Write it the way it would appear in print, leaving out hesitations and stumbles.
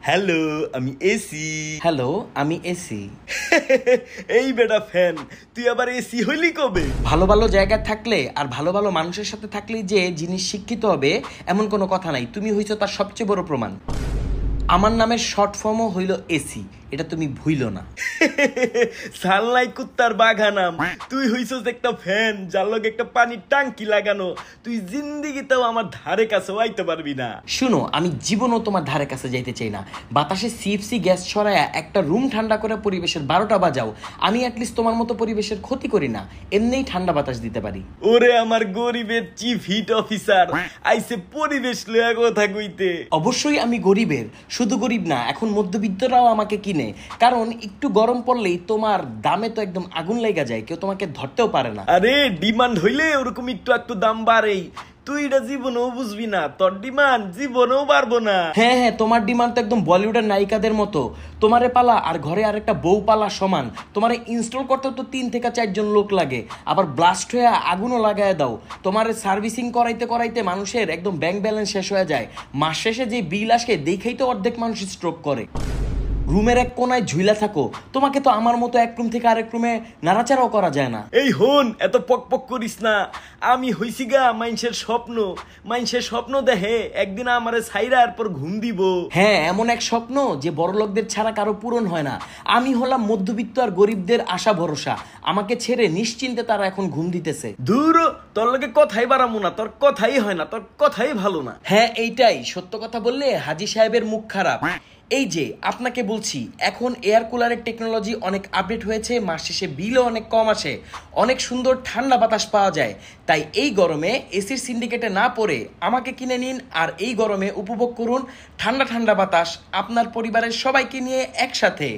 Hello, আমি AC. Hello, আমি AC. এই বেটা ফ্যান, তুই আবার এসি হইলি কবে? ভালো ভালো জায়গায় থাকলে আর ভালো ভালো মানুষের সাথে থাকলেই যে জিনিস শিক্ষিত হবে এমন কোনো কথা নাই। তুমি হইছো তার সবচেয়ে বড় প্রমাণ। আমার নামের শর্ট ফর্মও হইল এসি, এটা তুমি ভুইলো না। সানলাই কুত্তার বাঘানাম, তুই হইছস একটা ফ্যান যার লগে একটা পানির টাঙ্কি লাগানো। তুই জিন্দিগিতেও আমার ধারে কাছে আইতে পারবি না। শুনো, আমি জীবনও তোমার ধারে কাছে যাইতে চাই না। বাতাসে সিএফসি গ্যাস ছড়ায়া একটা রুম ঠান্ডা করে পরিবেশের 12টা বাজাও, আমি অ্যাটলিস্ট তোমার মতো পরিবেশের ক্ষতি করি না, এমনিই ঠান্ডা বাতাস দিতে পারি। ওরে আমার গরিবের চিফ হিট অফিসার আইছে পরিবেশ লয়া কথা কইতে। অবশ্যই আমি গরিবের, শুধু গরিব না, এখন মধ্যবিত্তরাও আমাকে কিনে, কারণ একটু গরম পড়লেই তোমার দামে তো একদম আগুন লেগে যায়, কেউ তোমাকে ধরতেও পারে না। আরে ডিমান্ড হইলে ওরকম একটু একটু দাম বাড়েই, তুই এটা জীবনেও বুঝবি না, তোর ডিমান্ড জীবনেও বাড়বো না। হ্যাঁ হ্যাঁ, তোমার ডিমান্ড তো একদম বলিউডের নায়িকাদের মতো, তোমারে পালা আর ঘরে আরেকটা বউ পালা সমান। তোমারে ইনস্টল করতে তো 3 থেকে 4 জন লোক লাগে, আবার ব্লাস্ট হয়ে আগুনও লাগায় দাও। তোমারে সার্ভিসিং করাইতে করাইতে মানুষের একদম ব্যাংক ব্যালেন্স শেষ হয়ে যায়। মাস শেষে যে বিল আসে দেখেই তো অর্ধেক মানুষ স্ট্রোক করে। রুমের এক কোনায় ঝুইলা থাকো, তোমাকে তো আমার মতো এক রুম থেকে আরেক রুমে নাড়াচাড়াও করা যায় না। এই হন, এত পক পক করিস না। আমি হইছি গা মাইনসের স্বপ্ন দেখে একদিন আমারে ছাইরা এরপর ঘুম দিব। হ্যাঁ, এমন এক স্বপ্ন যে বড়লোকদের ছাড়া কারো পূরণ হয় না। আমি হলাম মধ্যবিত্ত আর গরিবদের আশা ভরসা, আমাকে ছেড়ে নিশ্চিন্তে তারা এখন ঘুম দিতেছে। দূর, তোর লগে কথাই বাড়ামু না, তোর কথাই হয় না, তোর কথাই ভালো না। হ্যাঁ, এইটাই সত্য কথা বললে হাজী সাহেবের মুখ খারাপ। এই যে আপনাকে বলছি, এখন এয়ার কুলারের টেকনোলজি অনেক আপডেট হয়েছে, মাস শেষে বিলও অনেক কম আসে, অনেক সুন্দর ঠান্ডা বাতাস পাওয়া যায়। তাই এই গরমে এসির সিন্ডিকেটে না পড়ে আমাকে কিনে নিন আর এই গরমে উপভোগ করুন ঠান্ডা ঠান্ডা বাতাস আপনার পরিবারের সবাইকে নিয়ে একসাথে।